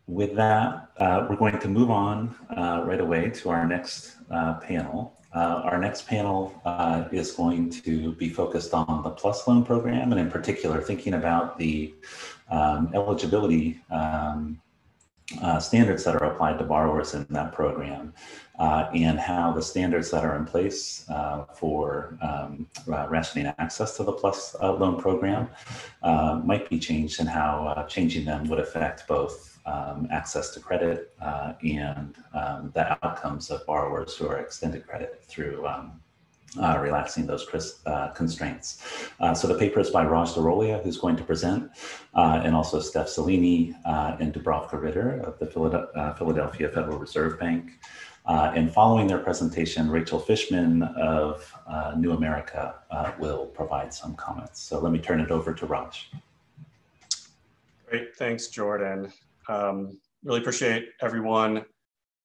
With that, we're going to move on right away to our next panel. Our next panel is going to be focused on the PLUS loan program, and in particular, thinking about the eligibility standards that are applied to borrowers in that program, and how the standards that are in place for rationing access to the PLUS loan program might be changed, and how changing them would affect both access to credit and the outcomes of borrowers who are extended credit through relaxing those constraints. So the paper is by Raj Darolia, who's going to present, and also Steph Salini and Dubravka Ritter of the Philadelphia Federal Reserve Bank. And following their presentation, Rachel Fishman of New America will provide some comments. So let me turn it over to Raj. Great, thanks, Jordan. Really appreciate everyone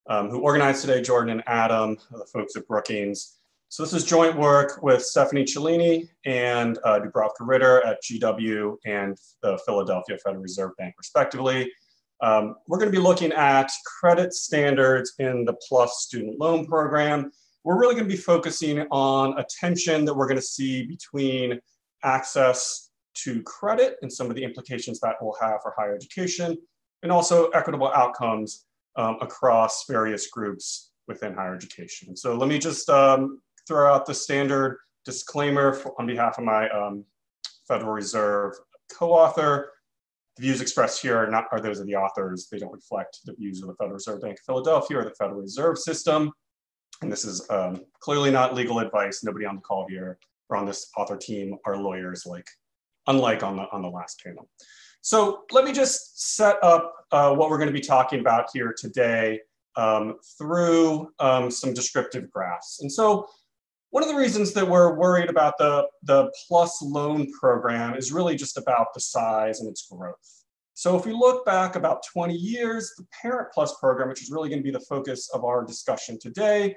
who organized today, Jordan and Adam, the folks at Brookings. So this is joint work with Stephanie Cellini and Dubravka Ritter at GW and the Philadelphia Federal Reserve Bank, respectively. We're going to be looking at credit standards in the PLUS student loan program. We're really going to be focusing on a tension that we're going to see between access to credit and some of the implications that will have for higher education, and also equitable outcomes across various groups within higher education. So let me just throw out the standard disclaimer on behalf of my Federal Reserve co-author. The views expressed here are those of the authors. They don't reflect the views of the Federal Reserve Bank of Philadelphia or the Federal Reserve System. And this is clearly not legal advice. Nobody on the call here or on this author team are lawyers, unlike on the last panel. So let me just set up what we're going to be talking about here today through some descriptive graphs. And so one of the reasons that we're worried about the PLUS loan program is really just about the size and its growth. So if we look back about 20 years, the Parent PLUS program, which is really going to be the focus of our discussion today,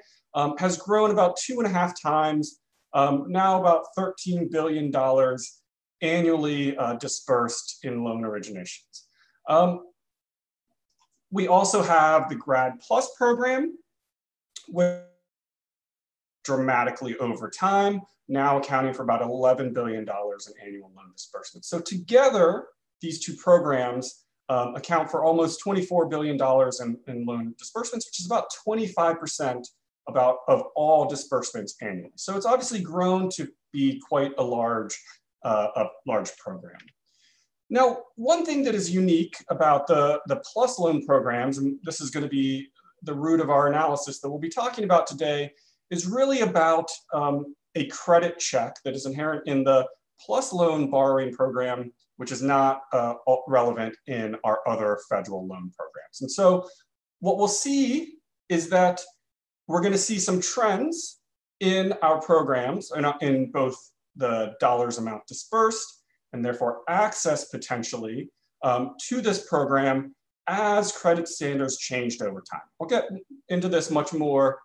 has grown about 2.5 times, now about $13 billion annually dispersed in loan originations. We also have the Grad PLUS program, which dramatically over time, now accounting for about $11 billion in annual loan disbursements. So together, these two programs account for almost $24 billion in loan disbursements, which is about 25% of all disbursements annually. So it's obviously grown to be quite a large program. Now, one thing that is unique about the PLUS loan programs, and this is going to be the root of our analysis that we'll be talking about today, is really about a credit check that is inherent in the PLUS loan borrowing program, which is not relevant in our other federal loan programs. And so what we'll see is that we're going to see some trends in our programs, in both the dollars amount dispersed and therefore access potentially to this program as credit standards changed over time. We'll get into this much more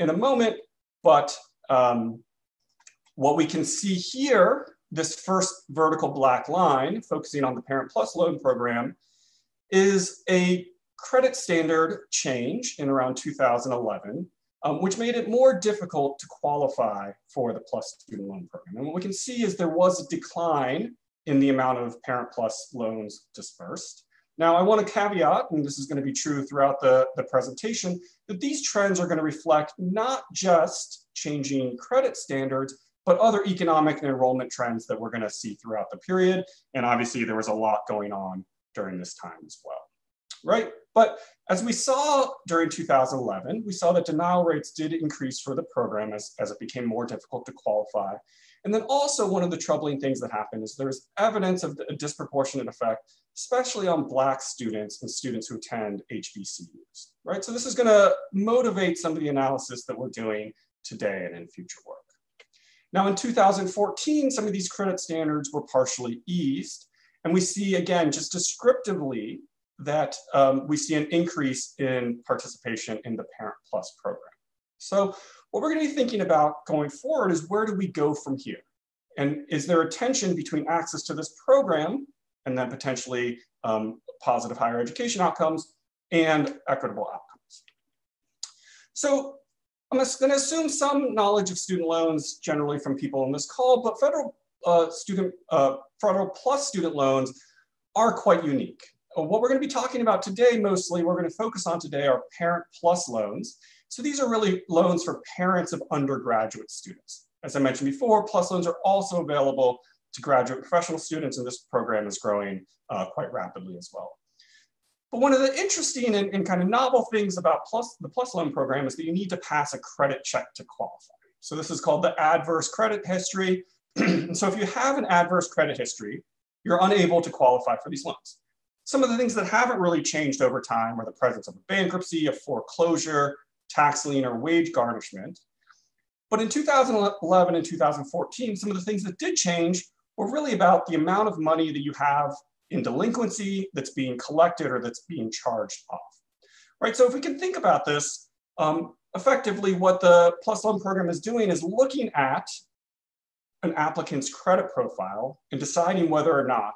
in a moment, but what we can see here, this first vertical black line, focusing on the Parent PLUS loan program, is a credit standard change in around 2011, which made it more difficult to qualify for the PLUS student loan program. And what we can see is there was a decline in the amount of Parent PLUS loans dispersed. Now, I want to caveat, and this is going to be true throughout the presentation, that these trends are going to reflect not just changing credit standards, but other economic and enrollment trends that we're going to see throughout the period. And obviously, there was a lot going on during this time as well, right? But as we saw during 2011, we saw that denial rates did increase for the program as it became more difficult to qualify. And then also one of the troubling things that happened is there's evidence of a disproportionate effect, especially on Black students and students who attend HBCUs, right? So this is gonna motivate some of the analysis that we're doing today and in future work. Now in 2014, some of these credit standards were partially eased. And we see, again, just descriptively, that we see an increase in participation in the Parent PLUS program. So what we're going to be thinking about going forward is where do we go from here? And is there a tension between access to this program and then potentially positive higher education outcomes and equitable outcomes. So I'm going to assume some knowledge of student loans generally from people on this call, but federal plus student loans are quite unique. What we're going to be talking about today, mostly, we're going to focus on today are parent plus loans. So these are really loans for parents of undergraduate students. As I mentioned before, plus loans are also available to graduate professional students, and this program is growing quite rapidly as well. But one of the interesting and kind of novel things about the plus loan program is that you need to pass a credit check to qualify. So this is called the adverse credit history. So if you have an adverse credit history, you're unable to qualify for these loans. Some of the things that haven't really changed over time are the presence of a bankruptcy, a foreclosure, tax lien, or wage garnishment. But in 2011 and 2014, some of the things that did change were really about the amount of money that you have in delinquency that's being collected or that's being charged off, right? So if we can think about this, effectively what the plus loan program is doing is looking at an applicant's credit profile and deciding whether or not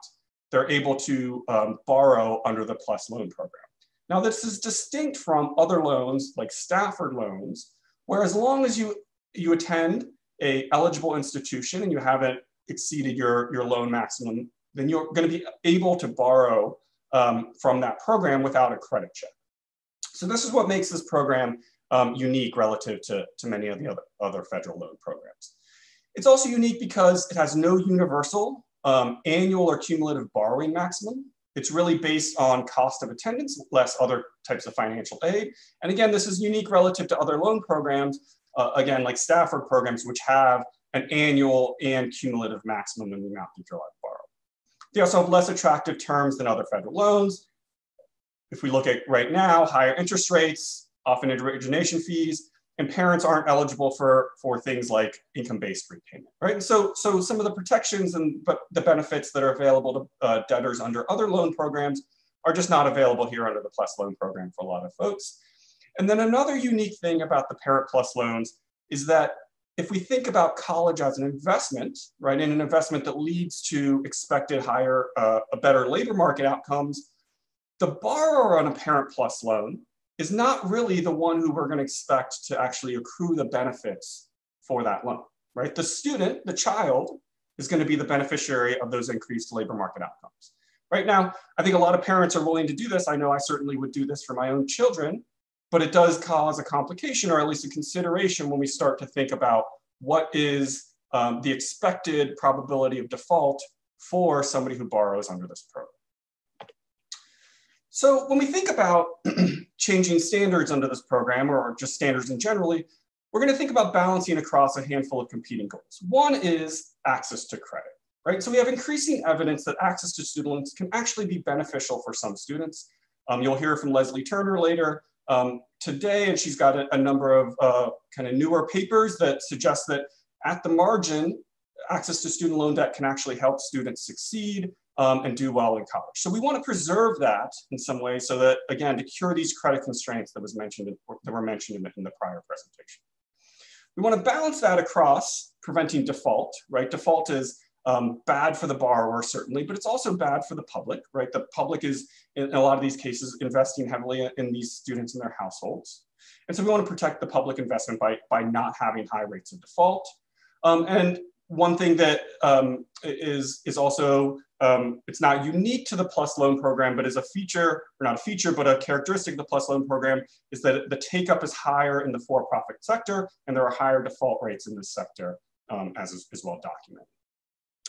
they're able to borrow under the plus loan program. Now, this is distinct from other loans like Stafford loans, where as long as you attend an eligible institution and you haven't exceeded your loan maximum, then you're going to be able to borrow from that program without a credit check. So this is what makes this program unique relative to many of the other federal loan programs. It's also unique because it has no universal annual or cumulative borrowing maximum. It's really based on cost of attendance, less other types of financial aid. And again, this is unique relative to other loan programs, again, like Stafford programs, which have an annual and cumulative maximum in the amount that you're allowed to borrow. They also have less attractive terms than other federal loans. If we look at right now, higher interest rates, often origination fees, and parents aren't eligible for things like income-based repayment, right? And so some of the protections and the benefits that are available to debtors under other loan programs are just not available here under the plus loan program for a lot of folks. And then another unique thing about the parent plus loans is that if we think about college as an investment, right, and an investment that leads to expected higher, better labor market outcomes, the borrower on a parent plus loan is not really the one who we're going to expect to actually accrue the benefits for that loan, right? The student, the child, is going to be the beneficiary of those increased labor market outcomes. Right now, I think a lot of parents are willing to do this. I know I certainly would do this for my own children, but it does cause a complication, or at least a consideration, when we start to think about what is the expected probability of default for somebody who borrows under this program. So when we think about changing standards under this program, or just standards in generally, we're going to think about balancing across a handful of competing goals. One is access to credit, right? So we have increasing evidence that access to student loans can actually be beneficial for some students. You'll hear from Leslie Turner later today, and she's got a number of kind of newer papers that suggest that at the margin, access to student loan debt can actually help students succeed and do well in college. So we want to preserve that in some way so that, again, to cure these credit constraints that were mentioned in the prior presentation. We want to balance that across preventing default, right? Default is bad for the borrower, certainly, but it's also bad for the public, right? The public is, in a lot of these cases, investing heavily in these students and their households. And so we want to protect the public investment by not having high rates of default. And one thing that is also, it's not unique to the plus loan program, but is a feature, or not a feature, but a characteristic of the plus loan program, is that the take-up is higher in the for-profit sector, and there are higher default rates in this sector, as is well documented.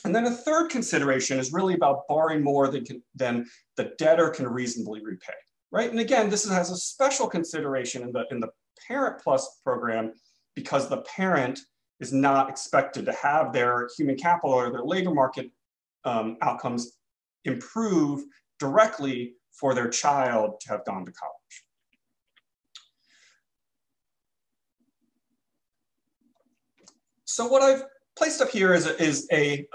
And then a third consideration is really about borrowing more than the debtor can reasonably repay, right? And again, this has a special consideration in the Parent Plus program, because the parent is not expected to have their human capital or their labor market outcomes improve directly for their child to have gone to college. So what I've placed up here is a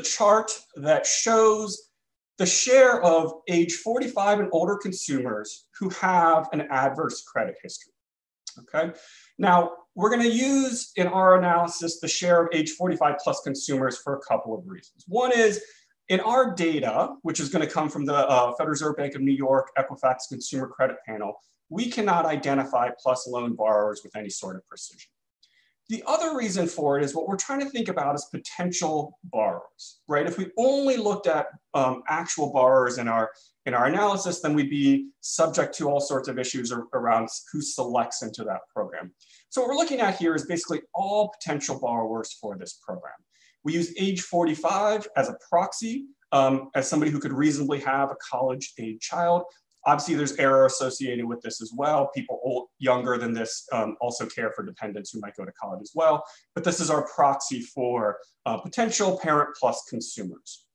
chart that shows the share of age 45 and older consumers who have an adverse credit history, okay? Now, we're going to use in our analysis the share of age 45 plus consumers for a couple of reasons. One is In our data, which is going to come from the Federal Reserve Bank of New York Equifax Consumer Credit Panel, we cannot identify PLUS loan borrowers with any sort of precision. The other reason for it is what we're trying to think about is potential borrowers, right? If we only looked at actual borrowers in our analysis, then we'd be subject to all sorts of issues around who selects into that program. So what we're looking at here is basically all potential borrowers for this program. We use age 45 as a proxy, as somebody who could reasonably have a college-age child. Obviously, there's error associated with this as well. People younger than this also care for dependents who might go to college as well. But this is our proxy for potential Parent PLUS consumers.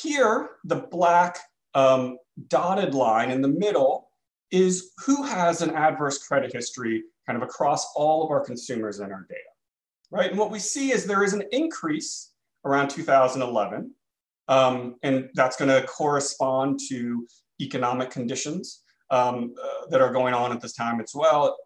Here, the black dotted line in the middle is who has an adverse credit history kind of across all of our consumers in our data, right? And what we see is there is an increase around 2011, and that's going to correspond to economic conditions that are going on at this time as well.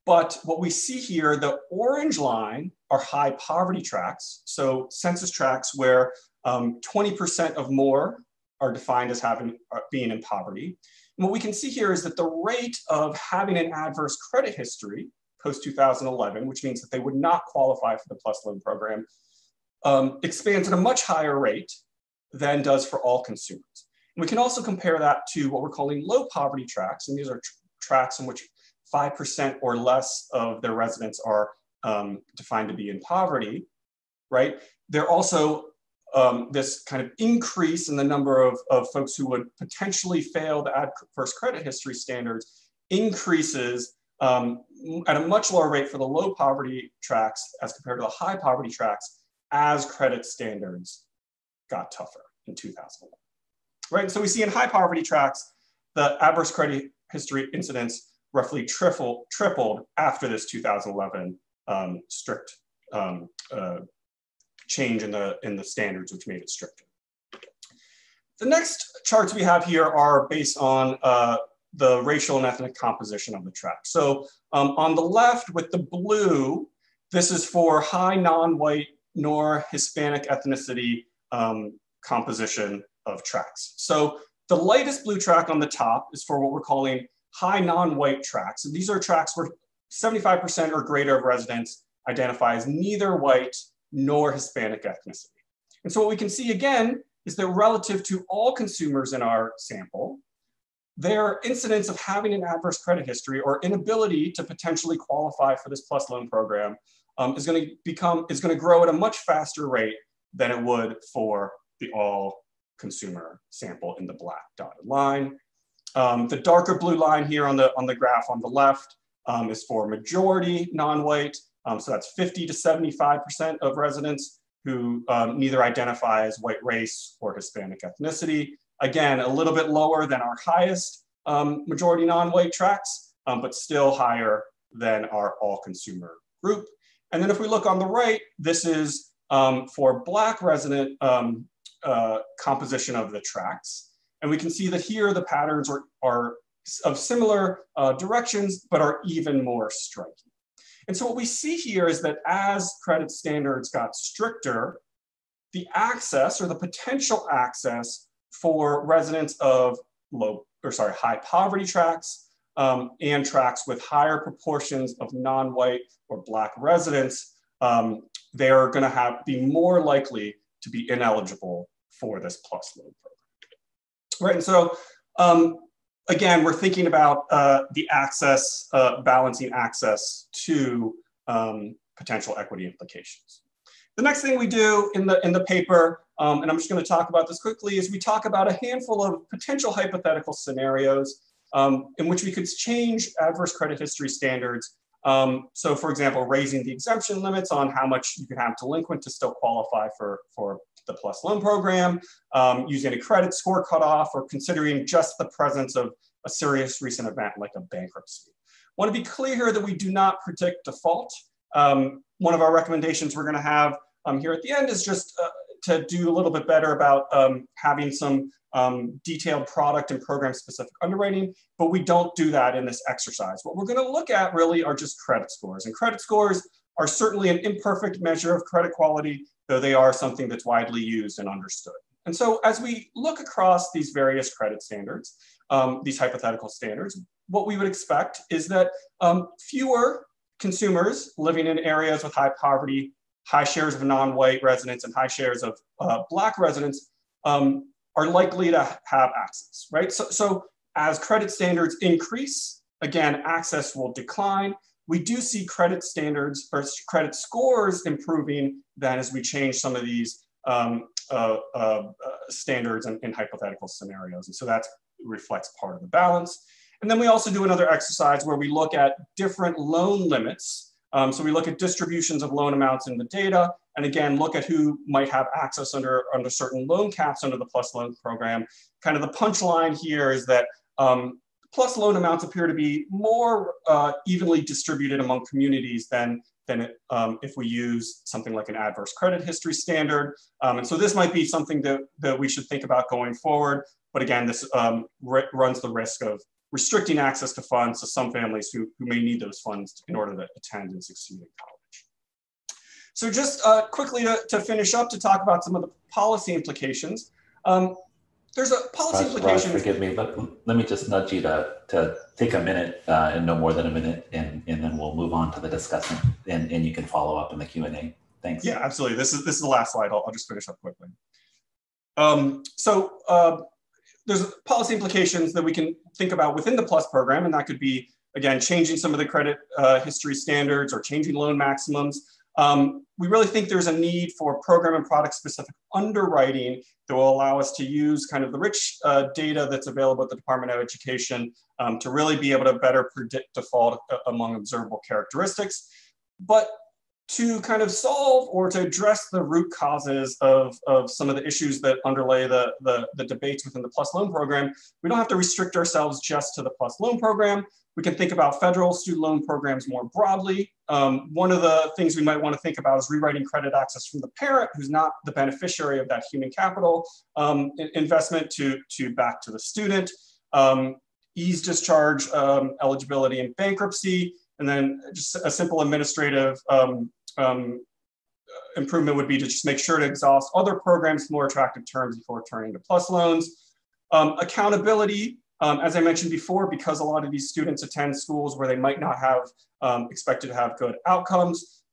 But what we see here, the orange line are high poverty tracts. So census tracts where 20% of more are defined as being in poverty. And what we can see here is that the rate of having an adverse credit history post-2011, which means that they would not qualify for the PLUS loan program, expands at a much higher rate than does for all consumers. And we can also compare that to what we're calling low poverty tracts. And these are tracts in which 5% or less of their residents are defined to be in poverty, right? They're also this kind of increase in the number of folks who would potentially fail the adverse credit history standards increases at a much lower rate for the low poverty tracts as compared to the high poverty tracts as credit standards got tougher in 2001. Right, so we see in high poverty tracts, the adverse credit history incidence roughly tripled after this 2011 strict change in the standards, which made it stricter. The next charts we have here are based on the racial and ethnic composition of the tract. So on the left with the blue, this is for high non-white nor Hispanic ethnicity composition of tracts. So the lightest blue tract on the top is for what we're calling high non-white tracts. And these are tracts where 75% or greater of residents identify as neither white nor Hispanic ethnicity. And so what we can see again is that relative to all consumers in our sample, their incidence of having an adverse credit history or inability to potentially qualify for this PLUS loan program is going to grow at a much faster rate than it would for the all consumer sample in the black dotted line. The darker blue line here on the graph on the left is for majority non-white. So that's 50 to 75% of residents who neither identify as white race or Hispanic ethnicity. Again, a little bit lower than our highest majority non-white tracts, but still higher than our all consumer group. And then if we look on the right, this is for Black resident composition of the tracts. And we can see that here the patterns are of similar directions, but are even more striking. And so what we see here is that as credit standards got stricter, the access or the potential access for residents of high poverty tracts and tracts with higher proportions of non-white or Black residents, they are going to be more likely to be ineligible for this PLUS loan program. Right, and so again, we're thinking about the access, balancing access to potential equity implications. The next thing we do in the paper, and I'm just going to talk about this quickly, is we talk about a handful of potential hypothetical scenarios in which we could change adverse credit history standards. So for example, raising the exemption limits on how much you can have delinquent to still qualify for the PLUS loan program, using a credit score cutoff, or considering just the presence of a serious recent event like a bankruptcy. I want to be clear here that we do not predict default. One of our recommendations we're going to have here at the end is just to do a little bit better about having some detailed product and program specific underwriting, but we don't do that in this exercise. What we're going to look at really are just credit scores, and credit scores are certainly an imperfect measure of credit quality, though they are something that's widely used and understood. And so as we look across these various credit standards, these hypothetical standards, what we would expect is that fewer consumers living in areas with high poverty, high shares of non-white residents, and high shares of Black residents are likely to have access, right? So as credit standards increase, again, access will decline. We do see credit standards or credit scores improving then as we change some of these standards in hypothetical scenarios. And so that reflects part of the balance. And then we also do another exercise where we look at different loan limits. So we look at distributions of loan amounts in the data, and again, look at who might have access under certain loan caps under the PLUS loan program. Kind of the punchline here is that PLUS loan amounts appear to be more evenly distributed among communities than if we use something like an adverse credit history standard. And so this might be something that we should think about going forward. But again, this runs the risk of restricting access to funds to some families who may need those funds in order to attend and succeed in college. So just quickly to finish up, to talk about some of the policy implications. There's a policy implication. Raj, forgive me, let me just nudge you to take a minute and no more than a minute, and then we'll move on to the discussion, and you can follow up in the Q&A. Thanks. Yeah, absolutely. This is the last slide. I'll just finish up quickly. There's policy implications that we can think about within the PLUS program, and that could be, again, changing some of the credit history standards or changing loan maximums. We really think there's a need for program and product specific underwriting that will allow us to use kind of the rich data that's available at the Department of Education to really be able to better predict default among observable characteristics. But to kind of solve or to address the root causes of some of the issues that underlay the debates within the PLUS loan program, we don't have to restrict ourselves just to the PLUS loan program. We can think about federal student loan programs more broadly. One of the things we might want to think about is rewriting credit access from the parent who's not the beneficiary of that human capital investment to back to the student. Ease discharge eligibility in bankruptcy, and then just a simple administrative improvement would be to just make sure to exhaust other programs, more attractive terms before turning to PLUS loans. Accountability. As I mentioned before, because a lot of these students attend schools where they might not have expected to have good outcomes,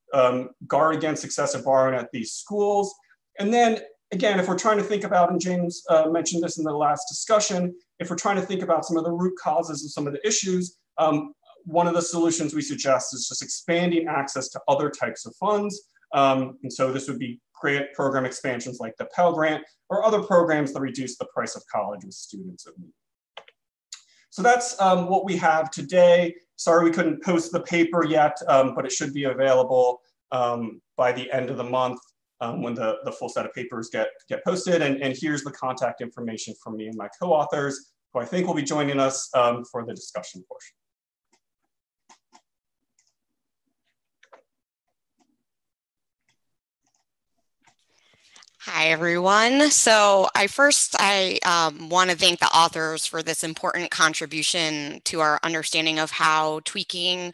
guard against excessive borrowing at these schools. And then again, if we're trying to think about, and James mentioned this in the last discussion, if we're trying to think about some of the root causes of some of the issues, one of the solutions we suggest is just expanding access to other types of funds. And so this would be grant program expansions like the Pell Grant or other programs that reduce the price of college with students at need. So that's what we have today. Sorry we couldn't post the paper yet, but it should be available by the end of the month when the full set of papers get posted. And here's the contact information from me and my co-authors, who I think will be joining us for the discussion portion. Hi, everyone. So I want to thank the authors for this important contribution to our understanding of how tweaking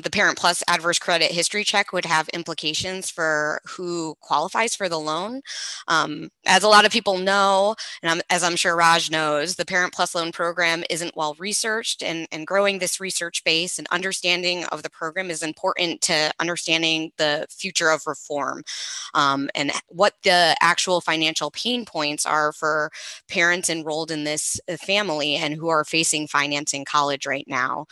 the Parent Plus adverse credit history check would have implications for who qualifies for the loan. As a lot of people know, and as I'm sure Raj knows, the Parent Plus loan program isn't well researched, and growing this research base and understanding of the program is important to understanding the future of reform and what the actual financial pain points are for parents enrolled in this family and who are facing financing college right now.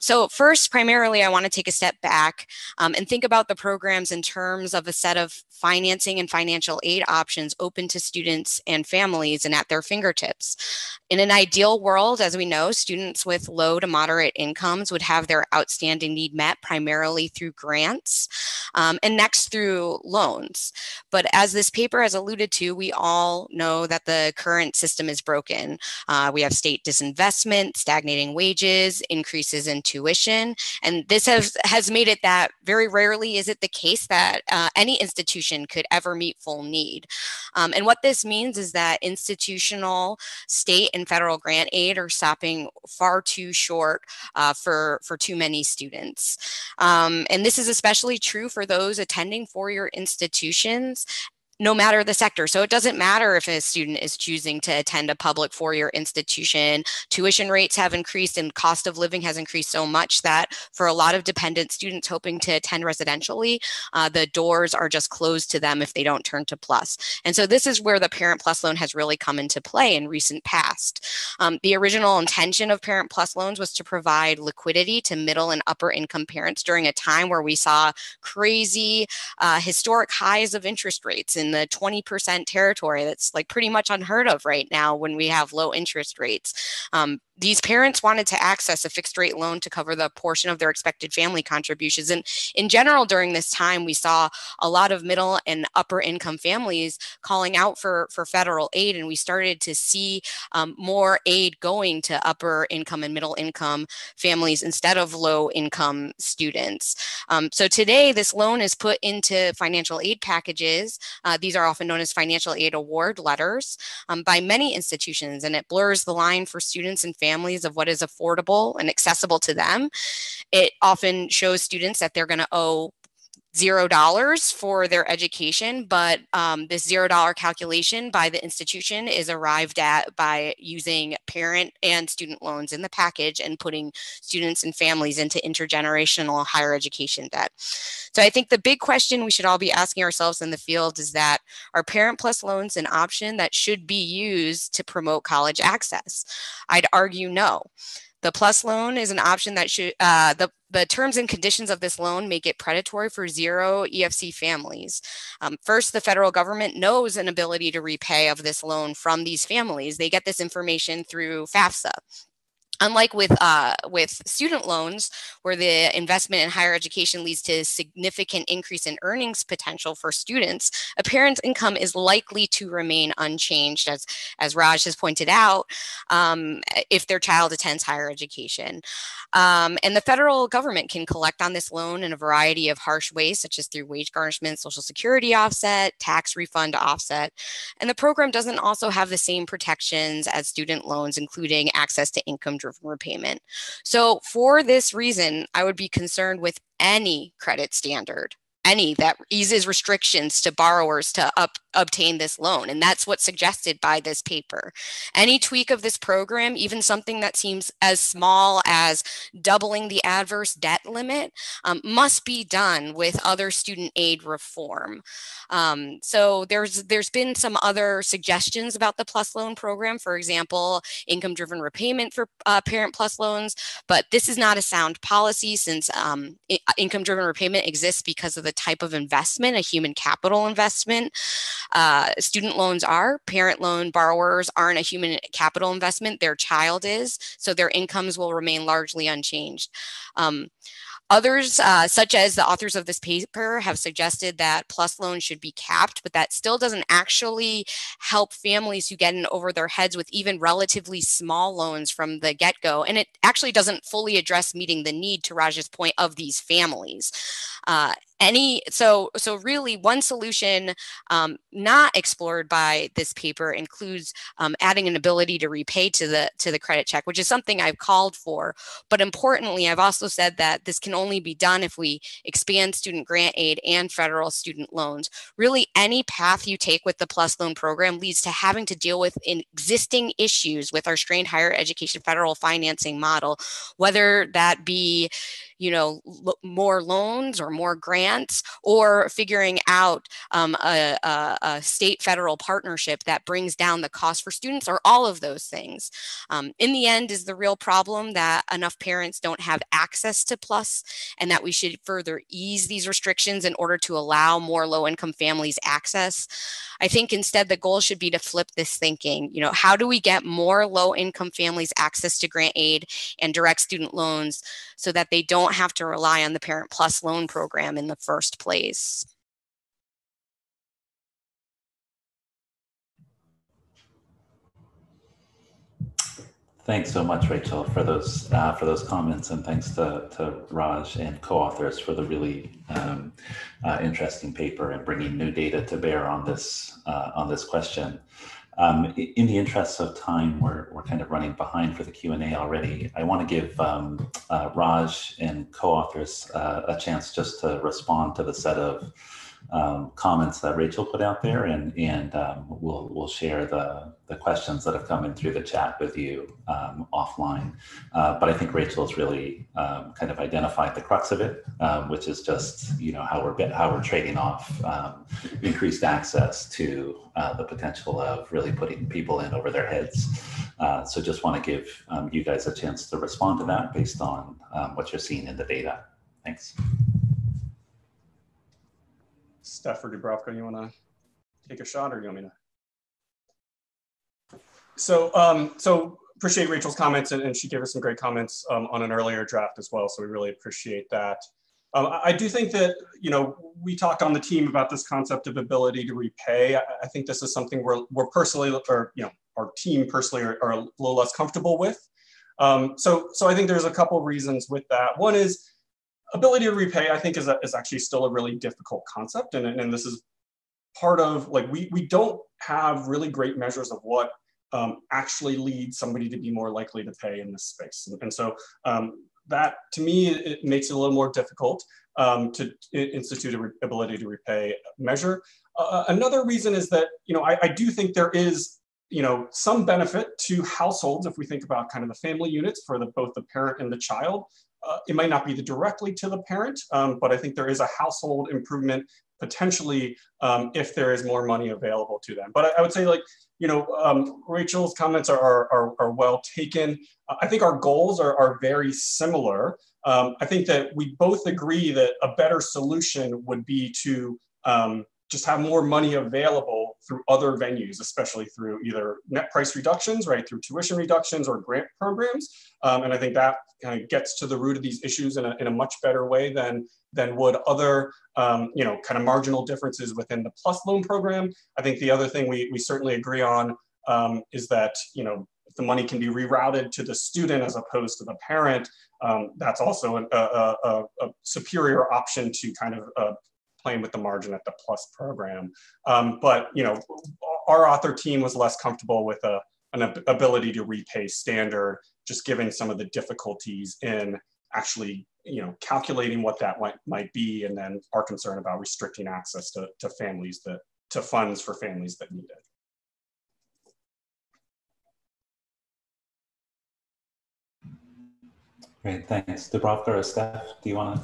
So first, primarily, I want to take a step back and think about the programs in terms of a set of financing and financial aid options open to students and families and at their fingertips. In an ideal world, as we know, students with low to moderate incomes would have their outstanding need met primarily through grants and next through loans. But as this paper has alluded to, we all know that the current system is broken. We have state disinvestment, stagnating wages, increases in tuition, and this has made it that very rarely is it the case that any institution could ever meet full need. And what this means is that institutional, state, and federal grant aid are stopping far too short for too many students. And this is especially true for those attending four-year institutions no matter the sector. So it doesn't matter if a student is choosing to attend a public four-year institution. Tuition rates have increased and cost of living has increased so much that for a lot of dependent students hoping to attend residentially, the doors are just closed to them if they don't turn to PLUS. And so this is where the Parent Plus loan has really come into play in recent past. The original intention of Parent Plus loans was to provide liquidity to middle and upper income parents during a time where we saw crazy historic highs of interest rates in the 20% territory. That's like pretty much unheard of right now when we have low interest rates. These parents wanted to access a fixed rate loan to cover the portion of their expected family contributions. And in general, during this time, we saw a lot of middle and upper income families calling out for federal aid. And we started to see more aid going to upper income and middle income families instead of low income students. So today, this loan is put into financial aid packages. These are often known as financial aid award letters by many institutions, and it blurs the line for students and families of what is affordable and accessible to them. It often shows students that they're going to owe $0 for their education, but this $0 calculation by the institution is arrived at by using parent and student loans in the package and putting students and families into intergenerational higher education debt. So I think the big question we should all be asking ourselves in the field is that, are Parent Plus loans an option that should be used to promote college access? I'd argue no. The PLUS loan is an option that should, the terms and conditions of this loan make it predatory for zero EFC families. First, the federal government knows an ability to repay of this loan from these families. They get this information through FAFSA. Unlike with student loans, where the investment in higher education leads to significant increase in earnings potential for students, a parent's income is likely to remain unchanged, as Raj has pointed out, if their child attends higher education. And the federal government can collect on this loan in a variety of harsh ways, such as through wage garnishment, Social Security offset, tax refund offset. And the program doesn't also have the same protections as student loans, including access to income-driven repayment. So for this reason, I would be concerned with any credit standard, any that eases restrictions to borrowers to obtain this loan. And that's what's suggested by this paper. Any tweak of this program, even something that seems as small as doubling the adverse debt limit, must be done with other student aid reform. So there's been some other suggestions about the PLUS loan program, for example, income-driven repayment for Parent Plus loans, but this is not a sound policy since income-driven repayment exists because of the type of investment, a human capital investment. Student loans are. Parent loan borrowers aren't a human capital investment. Their child is, so their incomes will remain largely unchanged. Others, such as the authors of this paper, have suggested that PLUS loans should be capped, but that still doesn't actually help families who get in over their heads with even relatively small loans from the get-go. And it actually doesn't fully address meeting the need, to Raj's point, of these families. So really one solution not explored by this paper includes adding an ability to repay to the credit check, which is something I've called for. But importantly, I've also said that this can only be done if we expand student grant aid and federal student loans. Really, any path you take with the PLUS loan program leads to having to deal with existing issues with our strained higher education federal financing model, whether that be more loans or more grants, or figuring out a state-federal partnership that brings down the cost for students, or all of those things. In the end, is the real problem that enough parents don't have access to PLUS, and that we should further ease these restrictions in order to allow more low-income families access? I think instead the goal should be to flip this thinking. How do we get more low-income families access to grant aid and direct student loans so that they don't have to rely on the Parent Plus loan program in the first place? Thanks so much, Rachel, for those comments, and thanks to Raj and co-authors for the really interesting paper and bringing new data to bear on this question. In the interest of time, we're kind of running behind for the Q&A already. I want to give Raj and co-authors a chance just to respond to the set of comments that Rachel put out there, and we'll share the questions that have come in through the chat with you offline. But I think Rachel's really kind of identified the crux of it, which is just how we're trading off increased access to the potential of really putting people in over their heads. So just want to give you guys a chance to respond to that based on what you're seeing in the data. Thanks. Steph or Dubravka, you want to take a shot, or you want me to? So appreciate Rachel's comments, and she gave us some great comments on an earlier draft as well. So we really appreciate that. I do think that, we talked on the team about this concept of ability to repay. I think this is something we're personally, or our team personally are a little less comfortable with. So I think there's a couple of reasons with that. One is ability to repay, I think, is actually still a really difficult concept. And this is part of, we don't have really great measures of what actually leads somebody to be more likely to pay in this space. And so that, to me, it makes it a little more difficult to institute an ability to repay measure. Another reason is that, I do think there is, some benefit to households if we think about kind of the family units for both the parent and the child. It might not be directly to the parent, but I think there is a household improvement potentially if there is more money available to them. But I would say, Rachel's comments are well taken. I think our goals are very similar. I think that we both agree that a better solution would be to just have more money available through other venues, especially through either net price reductions, right, through tuition reductions or grant programs. And I think that kind of gets to the root of these issues in a much better way than would other, kind of marginal differences within the PLUS loan program. I think the other thing we certainly agree on is that, if the money can be rerouted to the student as opposed to the parent, that's also a superior option to kind of playing with the margin at the PLUS program. But, our author team was less comfortable with an ability to repay standard, just given some of the difficulties in actually, calculating what that might be, and then our concern about restricting access to families to funds for families that need it. Great, thanks. Dubravka or Steph, do you want to?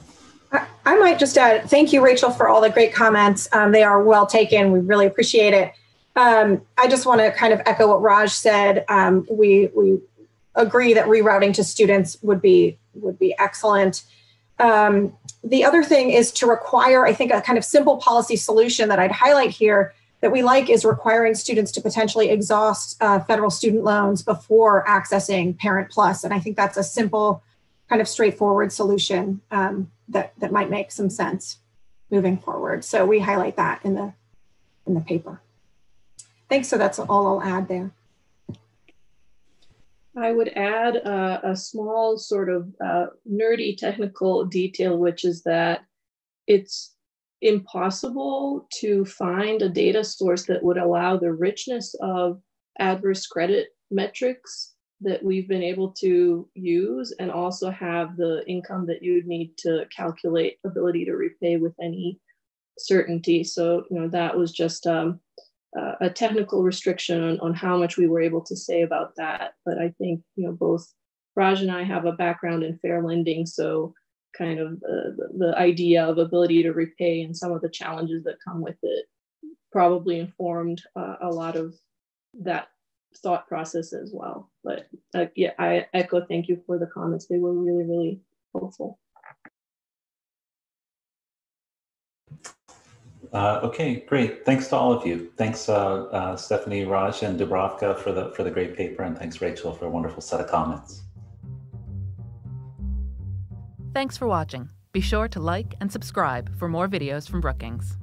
I might just add, thank you, Rachel, for all the great comments. They are well taken. We really appreciate it. I just want to kind of echo what Raj said. We agree that rerouting to students would be excellent. The other thing is to require, I think, a kind of simple policy solution that I'd highlight here that we like is requiring students to potentially exhaust federal student loans before accessing Parent Plus. And I think that's a simple, kind of straightforward solution that might make some sense moving forward. So we highlight that in the paper. Thanks. So that's all I'll add there. I would add a small sort of nerdy technical detail, which is that it's impossible to find a data source that would allow the richness of adverse credit metrics that we've been able to use and also have the income that you'd need to calculate ability to repay with any certainty. So, that was just a technical restriction on how much we were able to say about that. But I think, both Raj and I have a background in fair lending. So kind of the idea of ability to repay and some of the challenges that come with it probably informed a lot of that thought process as well. But yeah, I echo thank you for the comments. They were really, really helpful. Okay, great. Thanks to all of you. Thanks, Stephanie, Raj, and Dubravka for the great paper, and thanks, Rachel, for a wonderful set of comments. Thanks for watching. Be sure to like and subscribe for more videos from Brookings.